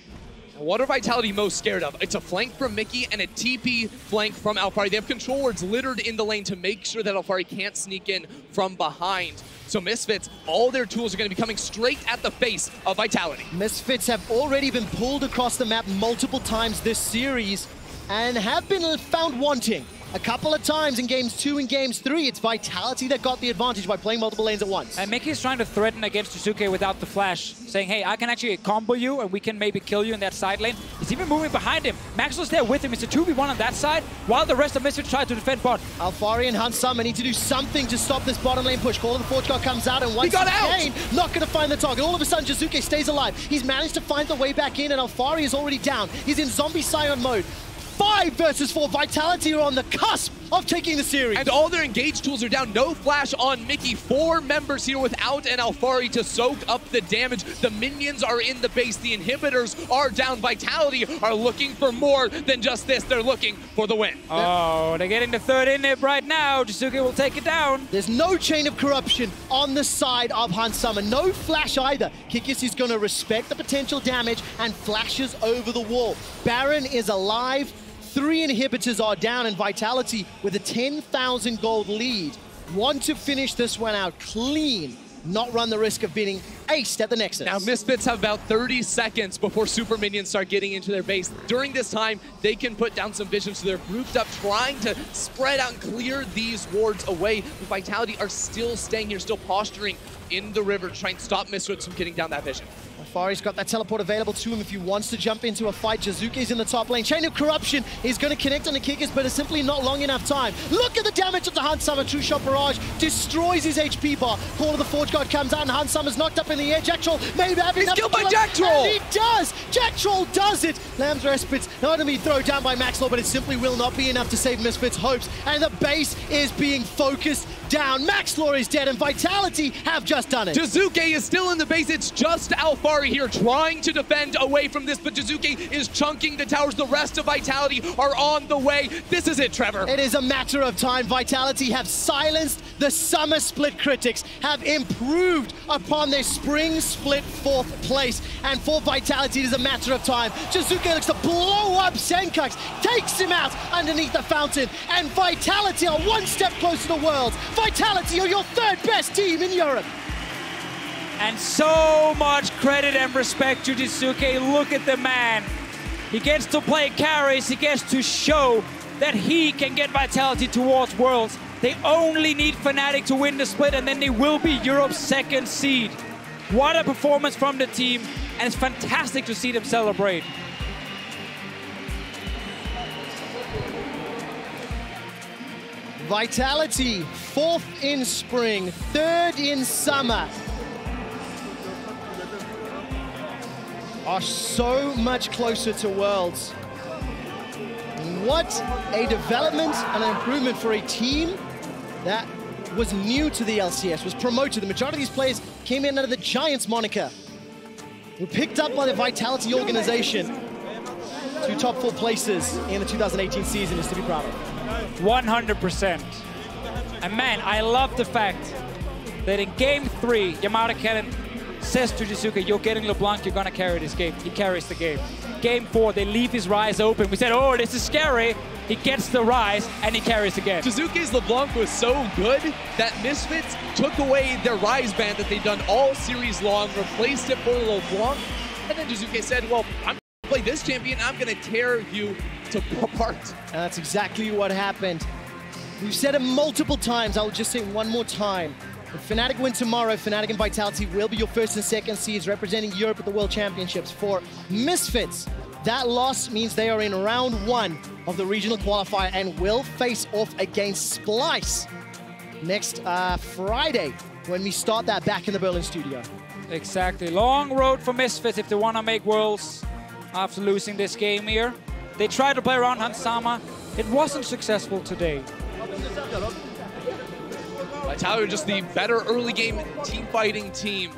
What are Vitality most scared of? It's a flank from Mikyx and a TP flank from Alphari. They have control wards littered in the lane to make sure that Alphari can't sneak in from behind. So Misfits, all their tools are going to be coming straight at the face of Vitality. Misfits have already been pulled across the map multiple times this series and have been found wanting. A couple of times in games 2 and games 3, it's Vitality that got the advantage by playing multiple lanes at once. And Mikyx is trying to threaten against Jiizuke without the flash, saying, hey, I can actually combo you and we can maybe kill you in that side lane. He's even moving behind him. Maxlore's there with him. It's a 2v1 on that side, while the rest of Misfits try to defend bot. Alphari and Hansama need to do something to stop this bottom lane push. Call of the Forge God comes out, and once again, not going to find the target. All of a sudden, Jiizuke stays alive. He's managed to find the way back in, and Alphari is already down. He's in zombie Sion mode. 5 versus 4. Vitality are on the cusp of taking the series. And all their engage tools are down. No flash on Mikyx. 4 members here without an Alphari to soak up the damage. The minions are in the base. The inhibitors are down. Vitality are looking for more than just this. They're looking for the win. Oh, they're getting the 3rd inhib right now. Jiizuke will take it down. There's no chain of corruption on the side of Hansama. No flash either. Kikis is going to respect the potential damage and flashes over the wall. Baron is alive. 3 inhibitors are down, and Vitality, with a 10,000 gold lead, want to finish this one out clean. not run the risk of being aced at the Nexus. Now, Misfits have about 30 seconds before super minions start getting into their base. During this time, they can put down some vision, so they're grouped up, trying to spread out and clear these wards away. But Vitality are still staying here, still posturing in the river to try and stop Misfits from getting down that vision. Alphari's got that teleport available to him if he wants to jump into a fight. Jiizuke's in the top lane. Chain of Corruption is going to connect on the Kikis, but it's simply not long enough time. Look at the damage of the Hunt Summer. True Shot Barrage destroys his HP bar. Call of the Forge God comes out, and Hunt Summer's knocked up in the air. Jactroll maybe having He's killed by Jactroll! And he does! Jactroll does it! Lamb's Respite's not going to be thrown down by Maxlore, but it simply will not be enough to save Misfits' hopes. And the base is being focused down. Maxlore is dead, and Vitality have just done it. Jiizuke is still in the base. It's just Alphari here trying to defend away from this, but Jiizuke is chunking the towers. The rest of Vitality are on the way. This is it, Trevor. It is a matter of time. Vitality have silenced the summer split critics, have improved upon their spring split 4th place. And for Vitality, it is a matter of time. Jiizuke looks to blow up Sencux, takes him out underneath the fountain, and Vitality are one step closer to Worlds. Vitality are your 3rd best team in Europe. And so much credit and respect to Jiizuke. Look at the man. He gets to play carries. He gets to show that he can get Vitality towards Worlds. They only need Fnatic to win the split, and then they will be Europe's 2nd seed. What a performance from the team, and it's fantastic to see them celebrate. Vitality, 4th in spring, 3rd in summer, are so much closer to Worlds. What a development and an improvement for a team that was new to the LCS, was promoted. The majority of these players came in under the Giants moniker, were picked up by the Vitality organization. 2 top 4 places in the 2018 season is to be proud of. 100%. And man, I love the fact that in game 3, Yamada Cannon says to Jiizuke, you're getting LeBlanc, you're gonna carry this game. He carries the game. Game 4, they leave his Ryze open. We said, oh, this is scary. He gets the Ryze, and he carries again. Jiizuke's LeBlanc was so good that Misfits took away their Ryze ban that they'd done all series long, replaced it for LeBlanc, and then Jiizuke said, well, I'm gonna play this champion, I'm gonna tear you apart. And that's exactly what happened. We've said it multiple times, I'll just say it one more time. If Fnatic win tomorrow, Fnatic and Vitality will be your 1st and 2nd seeds representing Europe at the World Championships. For Misfits, that loss means they are in round 1 of the regional qualifier and will face off against Splice next Friday when we start that back in the Berlin studio. Exactly. Long road for Misfits if they want to make Worlds after losing this game here. They tried to play around Hunt Summer. It wasn't successful today. Vitality just the better early game team fighting team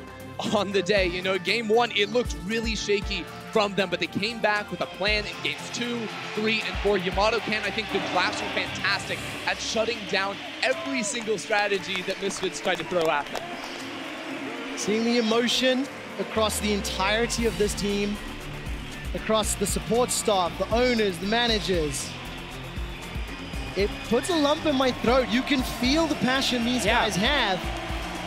on the day. You know, game 1, it looked really shaky from them, but they came back with a plan in games 2, 3, and 4. Yamato Can, I think the Glass were fantastic at shutting down every single strategy that Misfits tried to throw at them. Seeing the emotion across the entirety of this team, across the support staff, the owners, the managers, it puts a lump in my throat. You can feel the passion these guys have,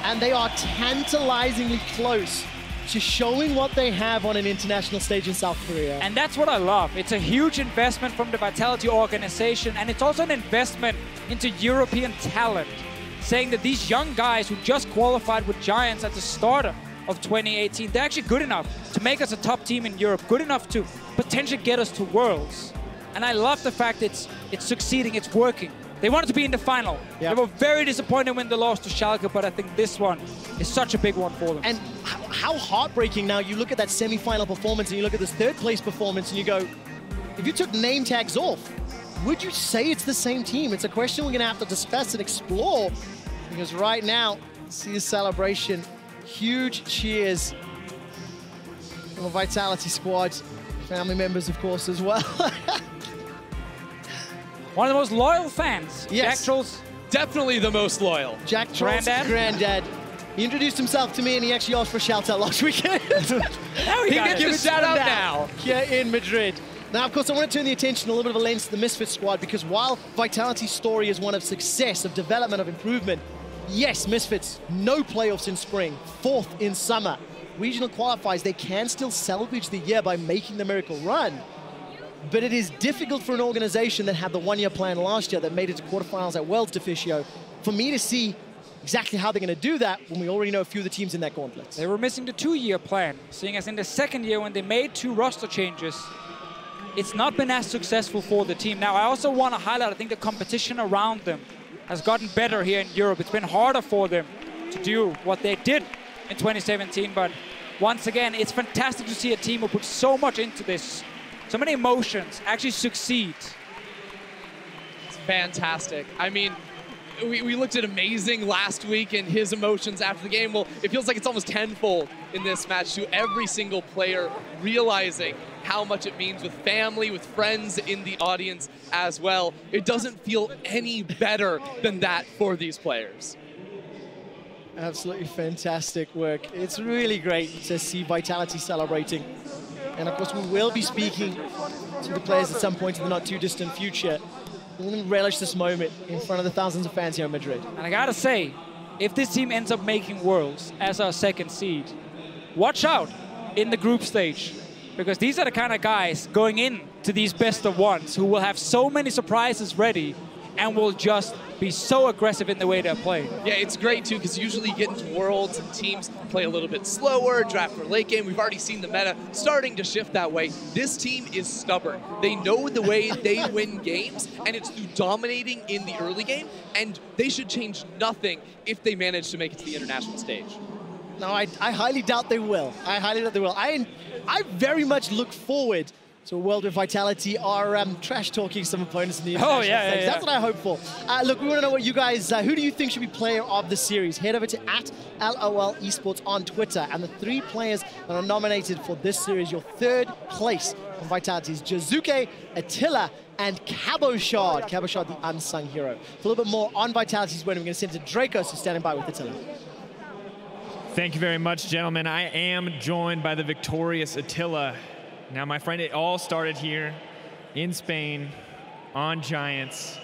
and they are tantalizingly close to showing what they have on an international stage in South Korea. And that's what I love. It's a huge investment from the Vitality organization, and it's also an investment into European talent, saying that these young guys who just qualified with Giants at the start of 2018, they're actually good enough to make us a top team in Europe, good enough to potentially get us to Worlds. And I love the fact it's succeeding, it's working. They wanted to be in the final. They were very disappointed when they lost to Schalke, but I think this one is such a big one for them. And how heartbreaking now, you look at that semi-final performance and you look at this 3rd place performance and you go, if you took name tags off, would you say it's the same team? It's a question we're gonna have to discuss and explore, because right now, see the celebration, huge cheers from the Vitality squad, family members of course as well. One of the most loyal fans. Yes. Jactroll's definitely the most loyal. Jactroll's granddad. He introduced himself to me and he actually asked for a shout out last weekend. Now he gets a shout out now. Here in Madrid. Now, of course, I want to turn the attention a little bit of a lens to the Misfits squad, because while Vitality's story is one of success, of development, of improvement, Yes, Misfits, no playoffs in spring, 4th in summer. Regional qualifiers, they can still salvage the year by making the miracle run. But it is difficult for an organization that had the one-year plan last year that made it to quarterfinals at Worlds, Deficio, for me to see exactly how they're going to do that when we already know a few of the teams in that gauntlet. They were missing the 2-year plan, seeing as in the 2nd year when they made 2 roster changes, it's not been as successful for the team. Now, I also want to highlight, I think the competition around them has gotten better here in Europe. It's been harder for them to do what they did in 2017, but once again, it's fantastic to see a team who put so much into this, so many emotions, actually succeed. It's fantastic. I mean, we looked at Amazing last week and his emotions after the game. Well, it feels like it's almost tenfold in this match to every single player realizing how much it means with family, with friends in the audience as well. It doesn't feel any better than that for these players. Absolutely fantastic work. It's really great to see Vitality celebrating. And of course, we will be speaking to the players at some point in the not too distant future. We're going to relish this moment in front of the thousands of fans here in Madrid. And I gotta say, if this team ends up making Worlds as our 2nd seed, watch out in the group stage. Because these are the kind of guys going in to these best of ones who will have so many surprises ready and will just be so aggressive in the way they play. Yeah, it's great too, because usually you get into Worlds and teams play a little bit slower, draft for late game. We've already seen the meta starting to shift that way. This team is stubborn. They know the way they win games, and it's through dominating in the early game, and they should change nothing if they manage to make it to the international stage. No, I highly doubt they will. I highly doubt they will. I very much look forward to a world where Vitality are trash-talking some opponents in the international stage. That's what I hope for. Look, we want to know what you guys, who do you think should be player of the series? Head over to @LOL Esports on Twitter. And the 3 players that are nominated for this series, your 3rd place from Vitality is Jiizuke, Attila, and Cabochard. Cabochard, the unsung hero. For a little bit more on Vitality's win, we're going to send it to Dracos, who's standing by with Attila. Thank you very much, gentlemen. I am joined by the victorious Attila. Now, my friend, it all started here in Spain on Giants.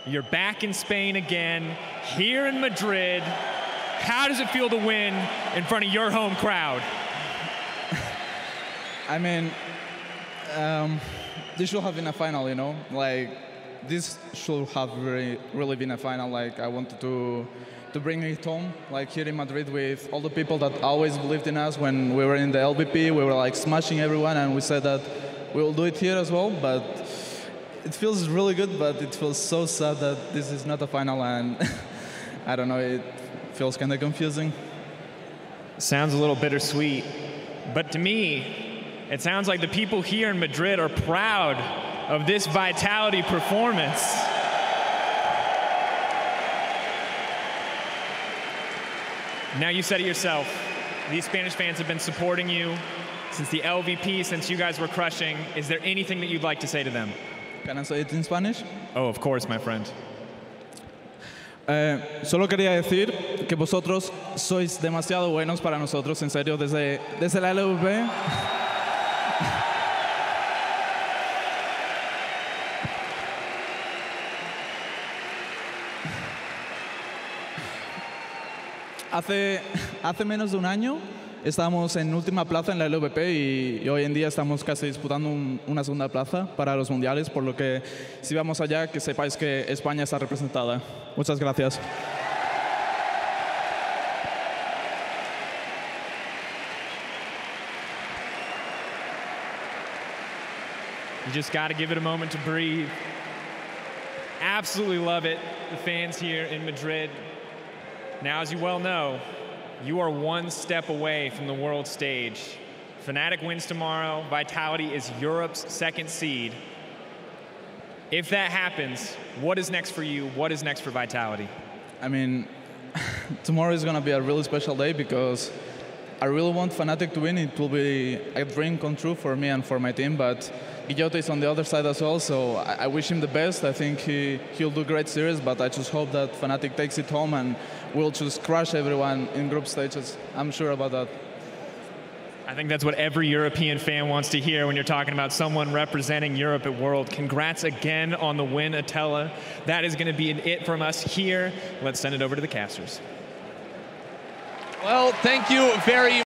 You're back in Spain again, here in Madrid. How does it feel to win in front of your home crowd? I mean, this should have been a final, you know? Like, this should have really been a final. Like, I wanted to bring it home, like here in Madrid with all the people that always believed in us when we were in the LVP. We were like smashing everyone, and we said that we will do it here as well. But it feels really good, but it feels so sad that this is not a final, and I don't know, it feels kind of confusing. Sounds a little bittersweet, but to me, it sounds like the people here in Madrid are proud of this Vitality performance. Now, you said it yourself. These Spanish fans have been supporting you since the LVP, since you guys were crushing. Is there anything that you'd like to say to them? Can I say it in Spanish? Oh, of course, my friend. Solo quería decir que vosotros sois demasiado buenos para nosotros, en serio, desde la LVP. Hace menos de un año estábamos en última plaza en la LVP y hoy en día estamos casi disputando una segunda plaza para los mundiales, por lo que si vamos allá, que sepáis que España está representada. Muchas gracias. You just got to give it a moment to breathe. Absolutely love it, the fans here in Madrid. Now, as you well know, you are one step away from the world stage. Fnatic wins tomorrow. Vitality is Europe's 2nd seed. If that happens, what is next for you? What is next for Vitality? I mean, tomorrow is going to be a really special day because I really want Fnatic to win. It will be a dream come true for me and for my team, but Guillote is on the other side as well, so I wish him the best. I think he'll do great series, but I just hope that Fnatic takes it home and will just crush everyone in group stages. I'm sure about that. I think that's what every European fan wants to hear when you're talking about someone representing Europe at World. Congrats again on the win, Attila. That is going to be it from us here. Let's send it over to the casters. Well, thank you very